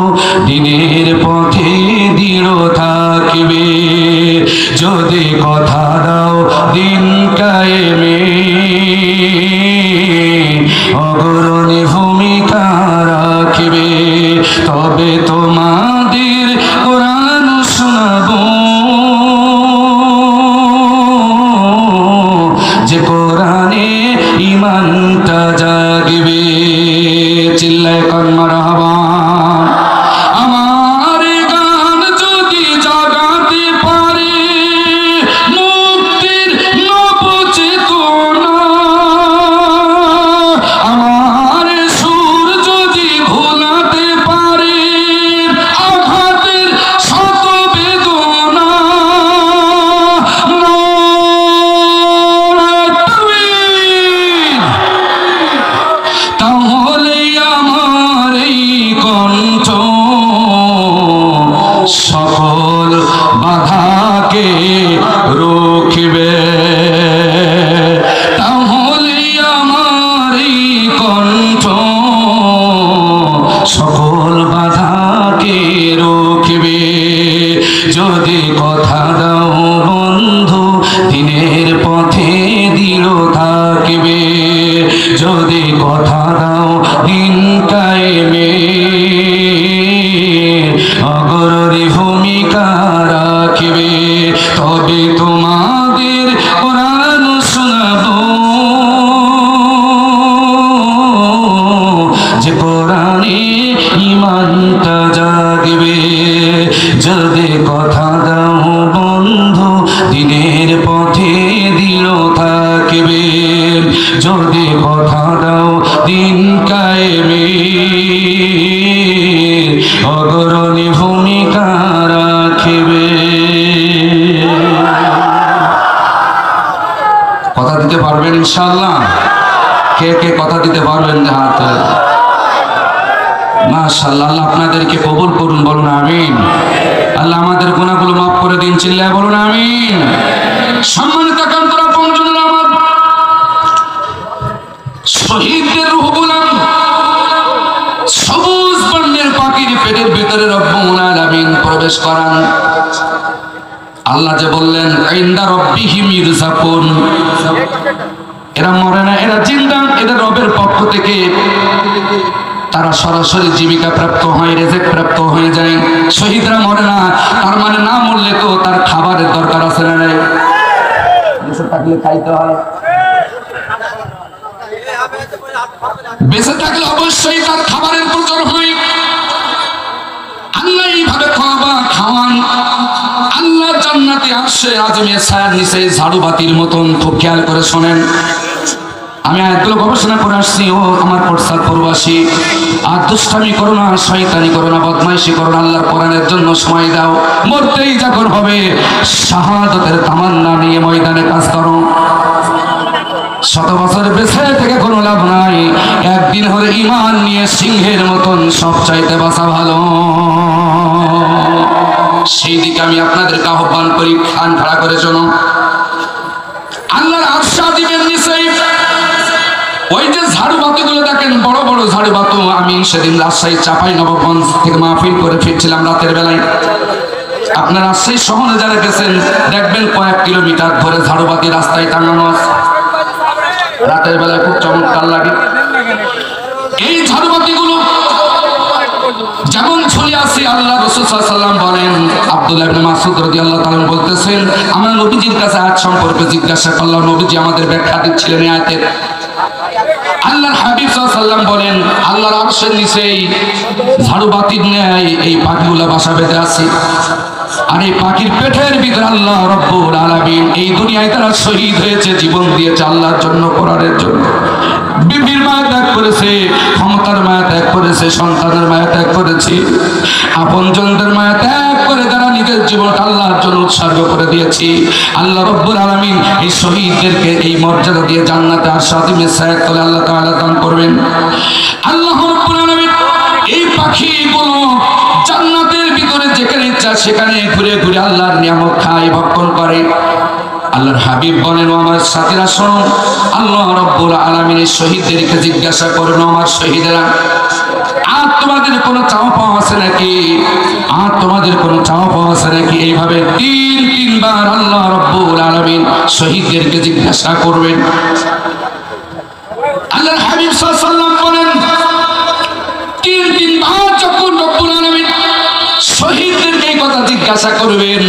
দিনের পথে দৃঢ় থাকিবে, যদি কথা দাও দিন কায়েমে অগ্রণী ভূমিকা রাখিবে, তবে তোমাদের কোরআন শোনাবো যে কোরআনে ঈমানটা জাগবে। চিল্লায় কোন মারহাবা। আমার গান যদি জাগাতে পারে মুক্তির নবচেতনা, আমার সুর যদি ভোলাতে পারে আঘাতের শত বেদনা, নারায়ে তাকবীর, তাহলে আমার এই কণ্ঠ সকল বাধাকে রুখবে, তাহলে আমার এই কণ্ঠ সকল বাধাকে রুখবে, যদি কথা দাও বন্ধু দিনের পথে দৃঢ় থাকিবে, যদি কথা দাও দিন কায়েমে অগ্রণী ভূমিকা রাখিবে, তবে তোমাদের কোরআন শোনাবো যে কোরআনে ঈমানটা জাগবে, যদি কথা দাও বন্ধু দিনের পথে দৃঢ় থাকিবে, যদি কথা দাও দিন কায়েমে অগ্রণী ভূমিকা রাখিবে। কথা দিতে পারবেন ইনশাআল্লাহ? কে কে কথা দিতে পারবেন? হাত মাশাআল্লাহ। আল্লাহ আপনাদেরকে কবুল করুন, বলুন আমিন। আল্লাহ আমাদের গুনাহগুলো মাফ করে দিন, চিল্লায় বলুন আমিন। সম্মানিত কান্তরা পঞ্চজনের আমার শহীদদের রূহগুলো সবুজ বর্ণের পাখির পেটের ভিতরে রব্বুল আলামিন প্রবেশ করান। আল্লাহ যে বললেন ইনদা রাব্বিহিম ইরযাকুন, এরা মরে না, এরা জিন্দা, এদের রবের পক্ষ থেকে তারা সরাসরি জীবিকা প্রাপ্ত হয়, রিজিক প্রাপ্ত হয়ে যায়। শহীদরা মরে না, তার মানে না মরলে তো তার খাবারের দরকার আছে না, দেশে থাকলে খাইতে হয়। বেঁচে থাকলে অবশ্যই তার খাবারের প্রয়োজন হয়। আল্লাহ এইভাবে খাওয়ান। আল্লাহ জান্নাতে আসে আজমে ছায়ার নিচে ঝাড়ুবাতির মতন। খুব খেয়াল করে শোনেন, আমি আয়াতগুলো গবেষণা করে আসছি। ও আমার পশ্চাৎ প্রবাসী, আর দুষ্টামি করো না, শয়তানি করো না, বদমাইশি করো না, আল্লাহর কোরআনের জন্য সময় দাও। মরতেই যখন হবে শাহাদাতের তামান্না নিয়ে ময়দানে কাজ করো। শত বছর বেঁচে থেকে কোনো লাভ নাই, একদিন হলে ঈমান নিয়ে সিংহের মতন সব চাইতে বাঁচা ভালো। সেই দিকে আমি আপনাদেরকে আহ্বান করি, কান খাড়া করে শোনো। আল্লাহর আরশ আজিমের নিচে ওই যে ঝাড়ুবাতিগুলো দেখেন, বড় বড় ঝাড়ুবাতি। আমি সেদিন রাজশাহী চাঁপাইনবাবগঞ্জ থেকে মাহফিল করে ফিরছিলাম রাতের বেলায়। আপনারা রাজশাহী শহরে যারা গেছেন দেখবেন কয়েক কিলোমিটার ধরে ঝাড়ুবাতি রাস্তায় টাঙানো আছে। রাতের বেলায় খুব চমৎকার লাগে। এই ঝাড়ুবাতিগুলো যেমন ঝুলে আছে, আল্লাহ রাসূল সাল্লাল্লাহু আলাইহি ওয়াসাল্লাম বলেন, আব্দুল্লাহ ইবনে মাসউদ রাদিয়াল্লাহু তাআলা বলতেছেন, আমরা নবীজির কাছে আয়াত সম্পর্কে জিজ্ঞাসা করলাম, নবীজি আমাদের ব্যাখ্যা দিচ্ছিলেন এই আয়াতের। আল্লাহর হাবিব সাল্লাল্লাহু আলাইহি ওয়াসাল্লাম বলেন, আল্লাহর আরশের নিচেই ঝাড়ুবাতির ন্যায় এই পাখিগুলো বাসা বেঁধে আছে। আর এই পাখির পেটের ভিতরে আল্লাহ রাব্বুল আলামিন এই দুনিয়ায় তারা শহীদ হয়েছে, জীবন দিয়েছে আল্লাহর জন্য, কোরআনের জন্য। বিবির মায়া ত্যাগ করেছে, ক্ষমতার মায়া ত্যাগ করেছে, সন্তানের মায়া ত্যাগ করেছে, আপনজনদের মায়া ত্যাগ করে যারা নিজের জীবনটা আল্লাহর জন্য উৎসর্গ করে দিয়েছে। আল্লাহ রাব্বুল আলামিন এই শহীদদেরকে এই মর্যাদা দিয়ে জান্নাতে আশরাফে সায়াত করে আল্লাহ তাআলা দান করবেন। আল্লাহ রাব্বুল আলামিন এই পাখিগুলো জান্নাতের ভিতরে যেখানে ইচ্ছা সেখানে ঘুরে ঘুরে আল্লাহর নিয়ামত খায়, ভক্ষণ করে। আল্লাহর হাবিব বলেন, আমার সাথীরা শোনো, আল্লাহ রাব্বুল আলামিন এই শহীদদেরকে জিজ্ঞাসা করেন, আমার শহীদেরা, আর তোমাদের কোনো চাওয়া পাওয়া আছে নাকি? আর তোমাদের কোনো চাওয়া পাওয়া আছে নাকি? এইভাবে তিনবার আল্লাহ রাব্বুল আলামিন শহীদদেরকে জিজ্ঞাসা করবেন। আল্লাহর হাবিব সাল্লাল্লাহু আলাইহি ওয়াসাল্লাম বলেন, তিনবার যখন রব্বুল আলামিন শহীদদেরকে এই কথা জিজ্ঞাসা করবেন,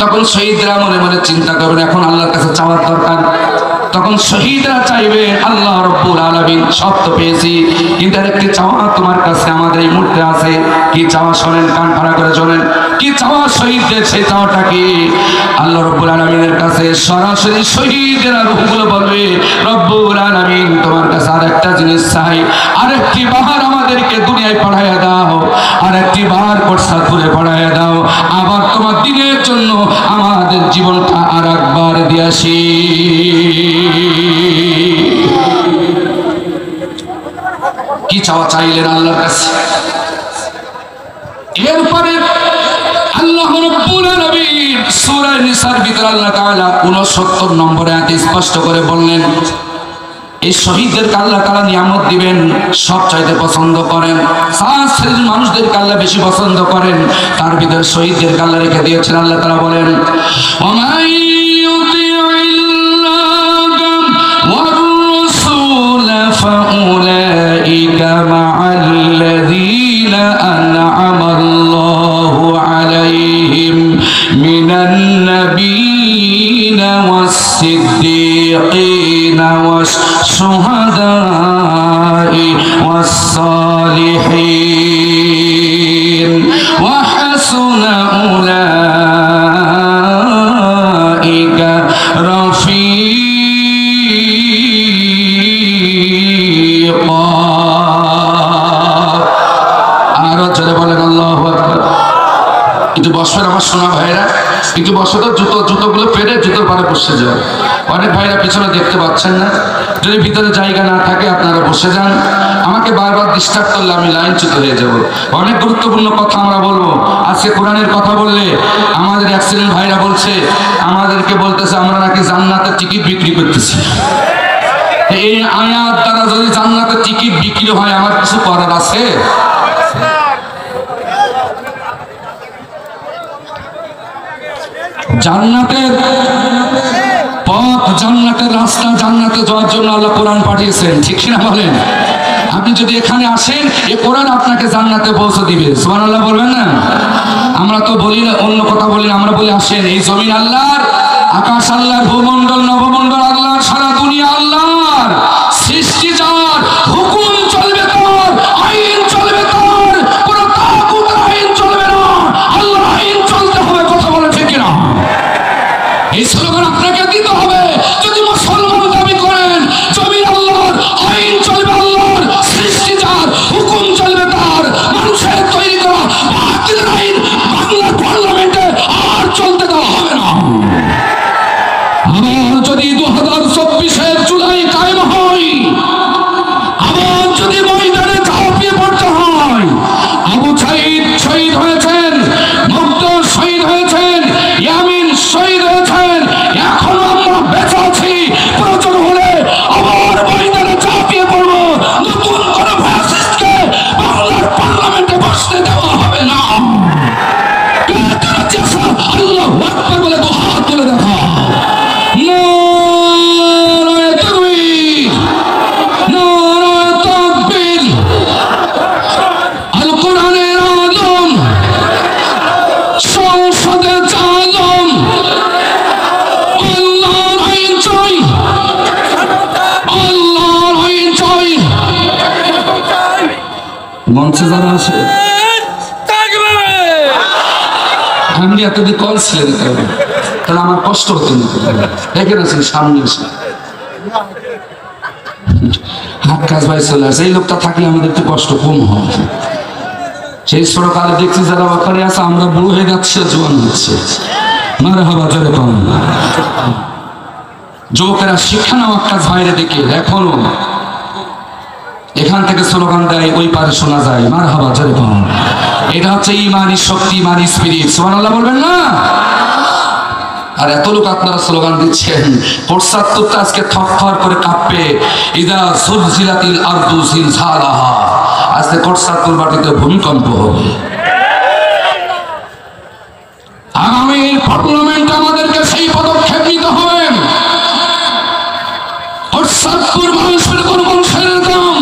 তখন শহীদরা মনে মনে চিন্তা করবেন এখন আল্লাহর কাছে চাওয়ার দরকার। তখন শহীদরা চাইবেন, আল্লাহ রাব্বুল আলামিন সব তো পেয়েছি, কিন্তু আরেকটি চাওয়া তোমার কাছে আমাদের এই মুহূর্তে আছে। কি চাওয়া? শোনেন, কান খাড়া করে শোনেন। কি চাওয়া শহীদদের? সেই চাওয়াটা কি? আল্লাহ রাব্বুল আলামিনের কাছে সরাসরি শহীদেরা রূহগুলো বলবে, রব্বুল আলামিন তোমার কাছে আরেকটা জিনিস চাই, আরেকটি বার আমাদেরকে দুনিয়ায় পাঠাইয়া দাও, আরেকটি বার কোটসাদপুরে পাঠাইয়া দাও, আবার তোমার দিনের জন্য আমাদের জীবনটা আর একবার দিয়ে আসি। কি চাওয়া চাইলেন আল্লাহর কাছে? এরপরে আল্লাহ রাব্বুল আলামিন সূরা নিসার ভিতরে আল্লাহ তাআলা 69 নম্বর আয়াতে স্পষ্ট করে বললেন, এই শহীদদেরকে আল্লাহ তাআলা নিয়ামত দিবেন, সব চাইতে পছন্দ করেন। শ্রেণীর মানুষদেরকে আল্লাহ বেশি পছন্দ করেন, তার ভিতরে শহীদদেরকে আল্লাহ রেখে দিয়েছেন। আল্লাহ তাআলা বলেন, فأولئك مع الذين أنعم الله عليهم من النبيين والصديقين والشهداء والصالحين وحسن أولئك رفيقا। আরো জোরে বলেন আল্লাহু আকবার। কিন্তু বসবেন আমার সোনা ভাইরা, কিন্তু বসে তো জুতোগুলো ফেলে জুতোর পাড়ে বসে যাও। অনেক ভাইরা পিছনে দেখতে পাচ্ছেন না, যদি ভিতরে জায়গা না থাকে আপনারা বসে যান। আমাকে বারবার ডিস্টার্ব করলে আমি লাইনচ্যুত হয়ে যাব। অনেক গুরুত্বপূর্ণ কথা আমরা বলবো আজকে। কোরআনের কথা বললে আমাদের অ্যাক্সিডেন্ট ভাইরা বলছে, আমাদেরকে বলতেছে আমরা নাকি জান্নাতের টিকিট বিক্রি করতেছি। এই আয়াত দ্বারা যদি জান্নাতের টিকিট বিক্রি হয় আমার কিছু করার আছে? জান্নাতের পথ, জান্নাতের রাস্তা, জান্নাতে যাওয়ার জন্য আল্লাহ কোরআন পাঠিয়েছেন, ঠিক কিনা বলেন? আপনি যদি এখানে আসেন, এই কোরআন আপনাকে জান্নাতে পৌঁছে দিবে। সুবহানাল্লাহ বলবেন না? আমরা তো বলি না, অন্য কথা বলি না, আমরা বলি আসেন। এই জমিন আল্লাহর, আকাশ আল্লাহর, ভূমণ্ডল নবমণ্ডল আল্লাহর, সারা দুনিয়া আল্লাহর সৃষ্টি। যা যদি ময়দানে ঝাঁপিয়ে পড়তে হয়, আবু সাঈদ শহীদ হয়েছেন, মুগ্ধ শহীদ হয়েছেন, ইয়ামিন শহীদ হয়েছেন, এখনো আমরা বেঁচে আছি। প্রয়োজন হলে আবার ময়দানে ঝাঁপিয়ে পড়বো। নতুন করে ফ্যাসিস্টকে বাংলার পার্লামেন্টে বসতে দেওয়া হবে না। আল্লাহু আকবার বলে তো হাত তুলে দেখা। নারায়ে তাকবীর, নারায়ে তাকবীর। আল কোরআনের আলম, সংসদে আলম, আল্লাহর আইন চাই, আল্লাহর আইন চাই। মঞ্চে যারা আছে আমি এতদিন কল ছিলে দিতে হবে, তাহলে আমার কষ্ট হতো না। এখানে আছেন সামনে এসে হাত কাজ ভাই চলে আসে। এই লোকটা থাকলে আমাদের একটু কষ্ট কম হয়। সেই ছোটকালে দেখছি যারা ওখানে আছে, আমরা বুড়ো হয়ে যাচ্ছে, জোয়ান হচ্ছে। মারা হবা জোরে কম। যুবকেরা শিক্ষা নেওয়ার কাজ বাইরে দেখে এখনো এখান থেকে স্লোগান দেয়, ওই পারে শোনা যায় মার হাবা জোরে কম। এটা হচ্ছে ইমানি শক্তি, ইমানি স্পিরিট। সুবহানাল্লাহ বলবেন না? আর এত লোক আপনারা স্লোগান দিচ্ছেন, পশ্চাৎপদটা আজকে থরথর করে কাঁপবে। ইদা সুলজিলাতিল আরদু জিলজালাহা, আজকে পশ্চাৎপদ মাটিতে ভূমিকম্প হবে। আগামী পার্লামেন্ট আমাদেরকে সেই পদক্ষেপ নিতে হবে। পশ্চাৎপদ মানুষের কোন মানুষের দাম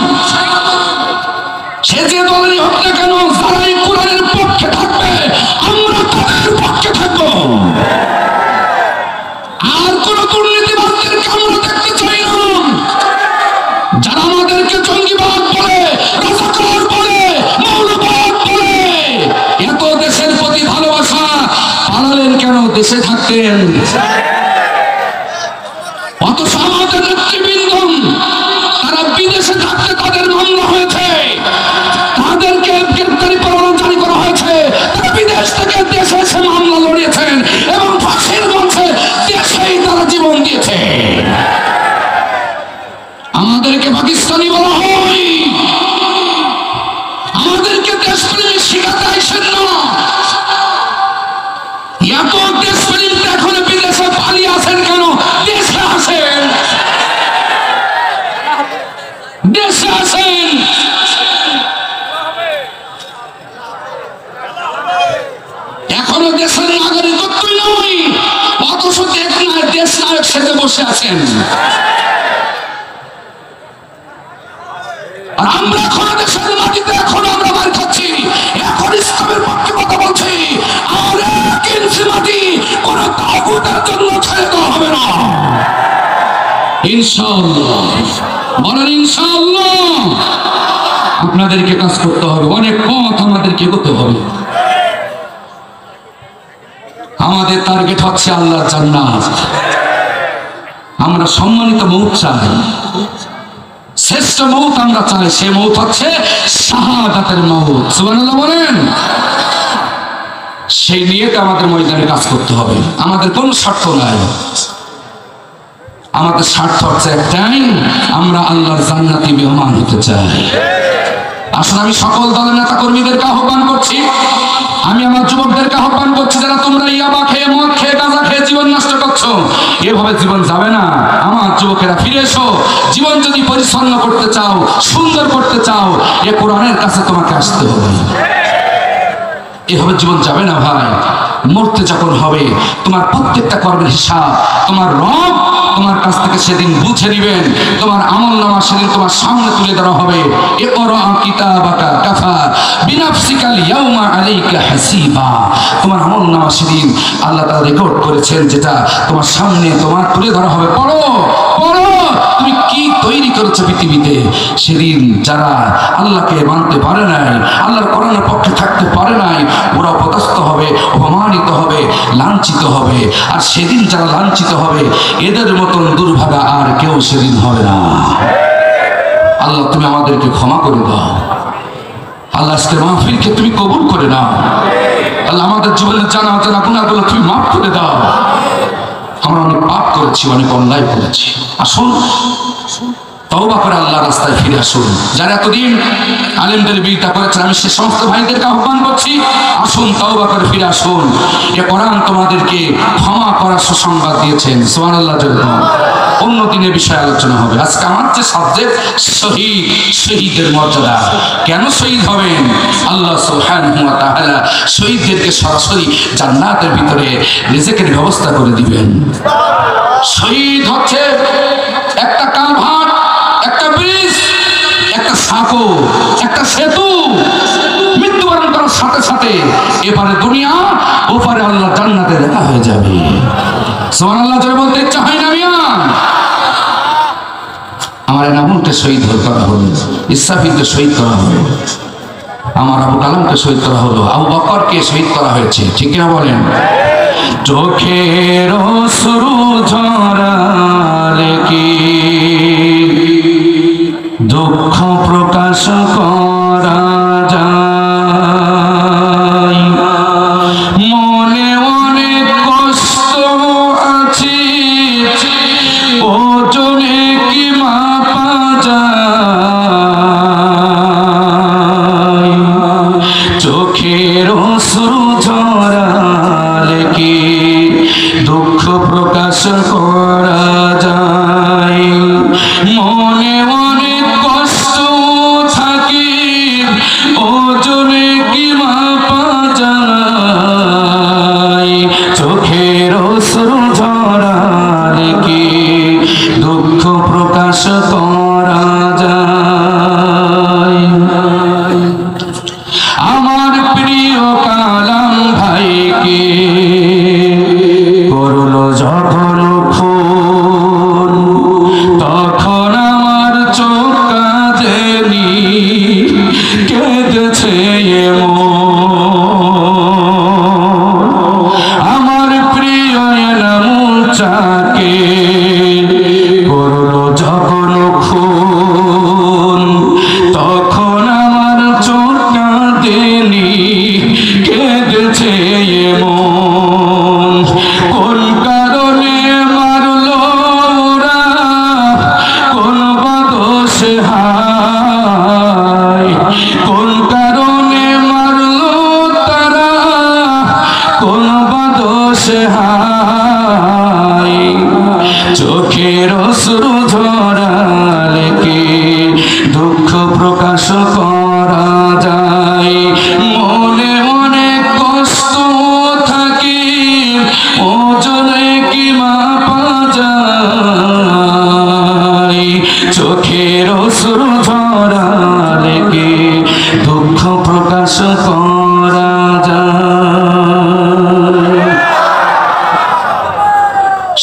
সে যে দলেরই হোক না কেন, যারাই কোরআনের পক্ষে থাকবে আমরা তাদের পক্ষে থাকবো। আর কোন দুর্নীতিবাদদেরকে আমরা দেখতে চাই না। যারা আমাদেরকে জঙ্গিবাদ বলে, রাজাকার বলে, মৌলবাদ বলে, এত দেশের প্রতি ভালোবাসা, পালালেন কেন? দেশে থাকতেন। অথচ আমাদের নেতৃবৃন্দ তারা বিদেশে থাকতে তাদের মামলা হয়েছে, তাদেরকে গ্রেফতারি পরোয়ানা জারি করা হয়েছে, তারা বিদেশ থেকে দেশে এসে মামলা লড়িয়েছেন এবং ফাঁসির মঞ্চে দেশেই তারা জীবন দিয়েছে। আমাদেরকে পাকিস্তানি বলা হয়, আমাদেরকে দেশপ্রেমী শিখাতে আসেন না। এত দেশপ্রেমী এখন বিদেশে পালিয়ে আসেন কেন? দেশে আসেন, দেশে আসেন। এখনো দেশের নাগরিকত্বই নয়, অথচ দেশ নায়ক সেজে বসে আছেন। আর আমরা এখনো দেশের মাটিতে এখনো আমরা মার খাচ্ছি, এখন ইসলামের পক্ষে কথা বলছি। আর এক ইঞ্চি মাটি কোন তাগুতের জন্য ছেড়ে দেওয়া হবে না, ইনশাআল্লাহ। বলেন ইনশাআল্লাহ। আপনাদেরকে কাজ করতে হবে, অনেক পথ আমাদেরকে এগোতে হবে। আমাদের টার্গেট হচ্ছে আল্লাহর জান্নাত। আমরা সম্মানিত মৌত চাই, শ্রেষ্ঠ মৌত আমরা চাই। সে মৌত হচ্ছে শাহাদাতের মৌত। সুবহানাল্লাহ বলেন। সেই নিয়েতে আমাদের ময়দানে কাজ করতে হবে। আমাদের কোনো স্বার্থ নাই, আমাদের স্বার্থ হচ্ছে একটাই, আমরা আল্লাহর জান্নাতি মেহমান হতে চাই। আসলে আমি সকল দলের নেতা কর্মীদেরকে আহ্বান করছি, আমি আমার যুবকদেরকে আহ্বান করছি, যারা তোমরা ইয়াবা খেয়ে, মদ খেয়ে, গাঁজা খেয়ে জীবন নষ্ট করছো, এভাবে জীবন যাবে না। আমার যুবকেরা ফিরে এসো। জীবন যদি পরিচ্ছন্ন করতে চাও, সুন্দর করতে চাও, এ কোরআনের কাছে তোমাকে আসতে হবে। এভাবে জীবন যাবে না ভাই। মরতে যখন হবে, তোমার প্রত্যেকটা কর্মের হিসাব তোমার রব তোমার কাছ থেকে সেদিন বুঝে নিবেন। তোমার আমলনামা সেদিন তোমার সামনে তুলে ধরা হবে। ইকরা কিতাবাকা কাফা বিনাফসিকাল ইয়াউমা আলাইকা হাসিবা। তোমার আমলনামা সেদিন আল্লাহ তাআলা রেকর্ড করেছেন, যেটা তোমার সামনে তোমার তুলে ধরা হবে। পড়ো পড়ো, তুমি কি তৈরি করেছো পৃথিবীতে। সেদিন যারা আল্লাহকে মানতে পারে নাই, আল্লাহর কোরআনের পক্ষে থাকতে পারে নাই, ওরা অপদস্থ হবে, অপমানিত হবে, লাঞ্ছিত হবে। আর সেদিন যারা লাঞ্ছিত হবে, এদের মতন দুর্ভাগা আর কেউ সেদিন হবে না। আল্লাহ তুমি আমাদেরকে ক্ষমা করে দাও। আল্লাহ আজকে মাহফিলকে তুমি কবুল করে নাও। আল্লাহ আমাদের জীবনের জানা অজানা গুনাহগুলো তুমি মাফ করে দাও। আমরা অনেক পাপ করেছি, অনেক অন্যায় করেছি। আসুন তওবা করে আল্লাহ রাস্তায় ফিরে আসুন। যারা এতদিন আলেমদের বিরোধিতা করেছেন, আমি সে সমস্ত ভাইদেরকে আহ্বান করছি, আসুন তওবা করে ফিরে আসুন। এ কোরআন তোমাদেরকে ক্ষমা করার সুসংবাদ দিয়েছেন। সুবহানাল্লাহ। অন্য দিনের বিষয়ে আলোচনা হবে। আজকে আমার যে সাবজেক্ট শহীদ, শহীদের মর্যাদা। কেন শহীদ হবেন? আল্লাহ সুবহানাহু ওয়া তাআলা শহীদদেরকে সরাসরি জান্নাতের ভিতরে রিজিকের ব্যবস্থা করে দিবেন। শহীদ হচ্ছে একটা কালভার্ট, একটা ব্রিজ, একটা সাঁকো, একটা সেতু। মৃত্যুবরণ করার সাথে সাথে এপারে দুনিয়া, ওপারে আল্লাহ জান্নাতে দেখা হয়ে যাবে। সুবহানাল্লাহ জোরে বলতে ইচ্ছা হয় না মিয়া? আমার এনামুলকে শহীদ করা হলো, ইসরাফিলকে শহীদ করা হলো, আমার আবু কালামকে শহীদ করা হলো, আবু বকরকে শহীদ করা হয়েছে। ঠিক কিনা বলেন? চোখের অশ্রু ঝরালে কি দুঃখ প্রকাশ করা যায়? মনে অনেক কষ্ট আছে, ওজনে কি মাপা যায়? চোখের অশ্রু ঝরালে কি দুঃখ প্রকাশ করা যায়? মনে অনেক কষ্ট থাকে, ওজনে কি মাপা যায়? চোখের অশ্রু ঝরালে কি দুঃখ প্রকাশ করা যায়? আমার প্রিয় কালাম ভাইকে করলো যখন খুন, তখন আমার চোখ কাঁদেনি, কেঁদেছে আমার প্রিয় এনামুল চাকে করলো যখন খুন, তখন আমার চোখ কাঁদেনি, কেঁদেছে কোন কারণে মারলো ওরা, কোন বাদোষে হায়? কোন কারণে মারলো তারা, কোন বাদোষে হায়? চোখের অশ্রু ঝরালে কি দুঃখ প্রকাশ করা যায়? মনে অনেক কষ্ট থাকে, ওজনে কি মাপা যায়? চোখের অশ্রু ঝরালে কি দুঃখ প্রকাশ করা যায়?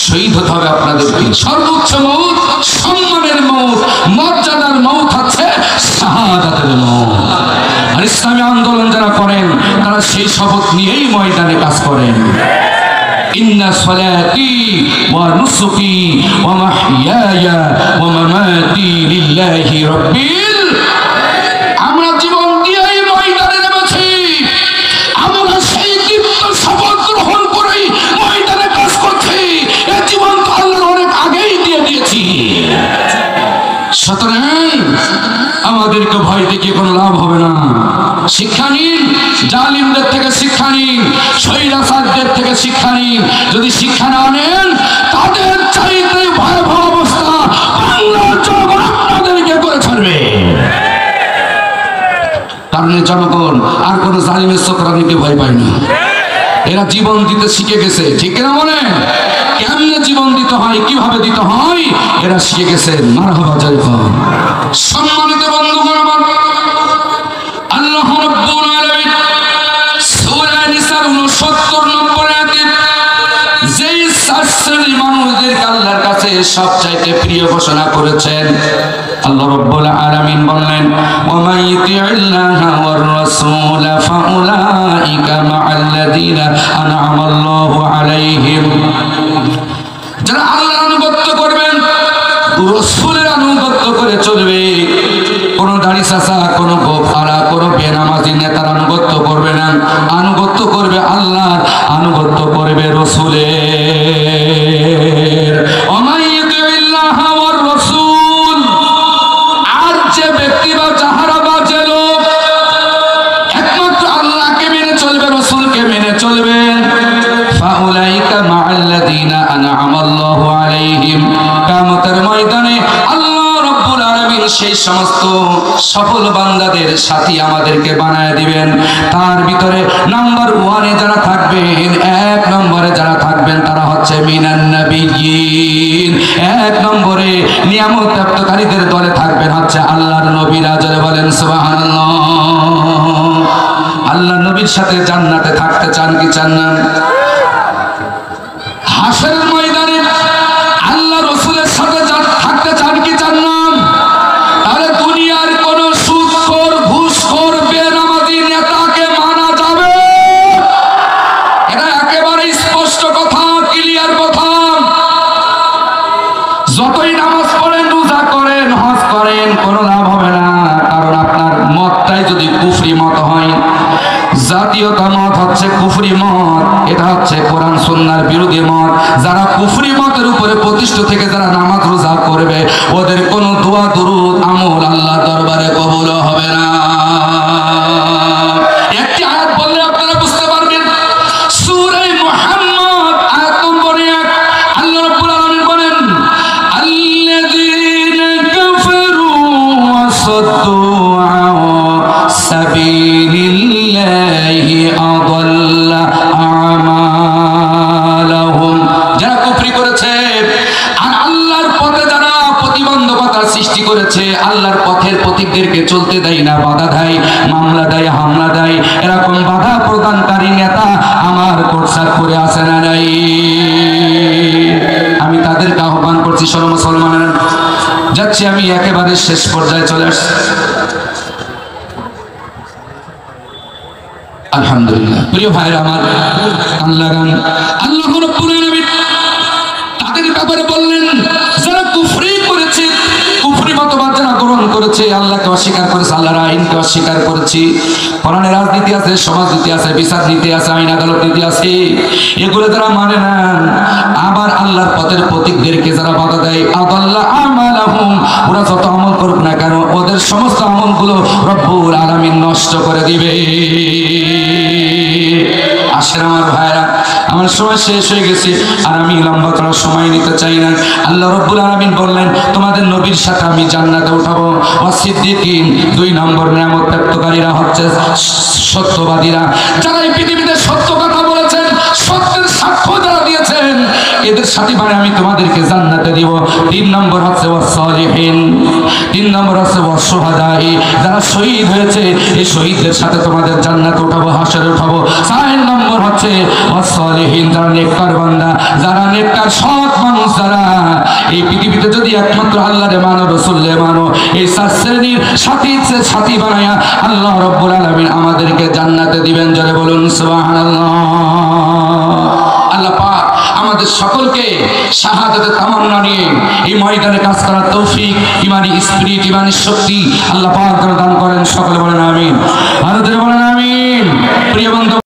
শহীদ হতে হবে আপনাদেরকে। সর্বোচ্চ মৌত, সম্মানের মৌত, মর্যাদার মৌত হচ্ছে শাহাদাতের মৌত। আর ইসলামী আন্দোলন যারা করেন, তারা সেই শপথ নিয়েই ময়দানে কাজ করেন। ইন্না সলাতি ওয়া নুসুকি ওয়া মাহইয়ায়া ওয়া মামাতি লিল্লাহি রাব্বিল। আমরা জীবন দিয়েই ময়দানে নেমেছি। আমরা সেই দীপ্ত শপথ গ্রহণ করেই ময়দানে কাজ করছি। এই জীবন তো আল্লাহ অনেক আগেই দিয়ে দিয়েছি। সুতরাং আমাদেরকে ভয় দেখিয়ে কোনো লাভ হবে না। শিক্ষা নিন, জালিমদের থেকে শিক্ষা নিন, স্বৈরাচারদের থেকে শিক্ষা নিন। যদি শিক্ষা না নেন, তাদের চাইতে ভয়াবহ অবস্থা বাংলার জনগণ আপনাদেরকে করে ছাড়বে। কারণ জনগণ আর কোনো জালিমের চক্রান্তিকে ভয় পায় না। এরা জীবন দিতে শিখে গেছে। ঠিক না? বলে কেমনে জীবন দিতে হয়, কিভাবে দিতে হয়, এরা শিখে গেছে। মারহাবা জায়গা। সম্মানিত বন্ধুগণ, আল্লাহ রাব্বুল আলামিন সূরা নিসার 69 নম্বর আয়াতে যেই শ্রেণীর মানুষদেরকে আল্লাহর কাছে সবচাইতে প্রিয় ঘোষণা করেছেন, আল্লাহ রাব্বুল আলামিন বললেন, ওয়া মান ইউতি'িল্লাহা ওয়ার রাসূল ফাউলাইকা মা'আল্লাযীনা আন'আমা আল্লাহু আলাইহিম। যারা আল্লাহর আনুগত্য করবেন, রাসূলের আনুগত্য করে চলবে, কোন দাড়ি চাচা, কোন গোফারা, কোন বেনামাজি নেতার আনুগত্য করবে না। আনুগত্য করবে আল্লাহর, আনুগত্য করবে রাসূলের। ওয়া মান ইউতি'িল্লাহা ওয়ার রাসূল সফল বান্দাদের সাথী আমাদেরকে বানায় দিবেন। তার ভিতরে নাম্বার 1-এ যারা থাকবেন, 1 নম্বরে যারা থাকবেন তারা হচ্ছে মিনান নবিয়্যিন। 1 নম্বরে নিয়ামত প্রাপ্তকারীদের দলে থাকবেন হচ্ছে আল্লাহর নবীরা। জোরে বলেন সুবহানাল্লাহ। আল্লাহর নবীর সাথে জান্নাতে থাকতে চান কি চান না? হাশরের ময়দানে আল্লাহ রাসূলের সাথে থাকতে চান কি চান না? তাহলে দুনিয়ার কোন সুদখোর, ঘুষখোর, বেনামাজি নেতাকে মানা যাবে? এটা একেবারে স্পষ্ট কথা, ক্লিয়ার কথা। যতই নামাজ পড়েন, রোজা করেন, হজ করেন, কোনো লাভ হবে না। কারণ আপনার মতটাই যদি কুফরি মত হয়, জাতীয়তা মত হচ্ছে কুফরি মত, এটা হচ্ছে কোরআন সুন্নাহর বিরোধী মত। যারা কুফরি মতের উপরে প্রতিষ্ঠিত থেকে যারা নামাজ রোজা করবে, ওদের কোনো দোয়া দুরূদ আমল আল্লাহর দরবারে কবুল হবে না। একটি আয়াত বললে আপনারা বুঝতে পারবেন। সূরা মুহাম্মদ আয়াত নম্বর 1, আল্লাহ রাব্বুল আলামিন বলেন, আল্লাযীনা কাফারু ওয়া সাদ্দু আন সাবিলিল্লাহি আযাল্লা আমালাহুম। যারা কুফরি করেছে আর আল্লাহর পথে যারা প্রতিবন্ধকতার সৃষ্টি করেছে, আল্লাহর পথের প্রতীকদেরকে চলতে দেয় না, বাধা দেয়, মামলা দেয়, হামলা দেয়, এরকম বাধা প্রদানকারী নেতা আমার কোটসাত করে আসে না নাই? আমি তাদেরকে আহ্বান করছি, সর্ব মুসলমানের যাচ্ছি আমি একেবারে শেষ পর্যায়ে চলে আসছি। আলহামদুলিল্লাহ প্রিয় ভাইরা আমার, আল্লাহ রাব্বুল আলামিন তাদের ব্যাপারে বললেন, যারা কুফরি করেছে, কুফরি মতবাদ যারা গ্রহণ করেছে, আল্লাহকে অস্বীকার করেছে, আল্লাহর আইনকে অস্বীকার করেছে, কোরআনের রাজনীতি আছে, সমাজনীতি আছে, বিচার নীতি আছে, আইন আদালত নীতি আছে, এগুলো যারা মানে না, আবার আল্লাহর পথের প্রতীকদেরকে যারা বাধা দেয়, আদাল্লা আমালাহুম, ওরা যত আমল করুক না কেন ওদের সমস্ত আমলগুলো রব্বুল আলামিন নষ্ট করে দিবে। আসেন আমার ভাইরা, আমার সময় শেষ হয়ে গেছে আর আমি লম্বা করার সময় নিতে চাই না। আল্লাহ রাব্বুল আলামিন বললেন, তোমাদের নবীর সাথে আমি জান্নাতে উঠাবো। ওয়াসিদ্দিকিন, 2 নম্বর নিয়ামত প্রাপ্তকারীরা হচ্ছে সত্যবাদীরা, যারা এই পৃথিবীতে সত্য কথা বলেছেন, সত্যের সাক্ষ্য যারা দিয়েছেন, এদের সাথে মানে আমি তোমাদেরকে জান্নাতে দিব। 3 নম্বর হচ্ছে ওয়াসসালিহিন, 3 নম্বর হচ্ছে ওয়াসশুহাদাই, যারা শহীদ হয়েছে এই শহীদদের সাথে তোমাদের জান্নাতে উঠাবো, হাসরে উঠাবো। 4 নম্বর হচ্ছে ওয়াসসালিহিন, যারা নেককার বান্দা, যারা নেককার সৎ মানুষ, যারা এই পৃথিবীতে যদি একমাত্র আল্লাহরে মানো, রাসূলকে মানো, এই 4 শ্রেণীর সাথী বানায়া আল্লাহ রাব্বুল আলামিন আমাদেরকে জান্নাতে দিবেন। জোরে বলুন সুবহানাল্লাহ। আল্লাহ পাক আমাদের সকলকে শাহাদাতের তামান্না নিয়ে এই ময়দানে কাজ করার তৌফিক, ইমানি স্পিরিট, ইমানি শক্তি আল্লাহ পাক দান করেন। সকলে বলেন আমিন। আর বলেন আমিন। প্রিয় বন্ধু।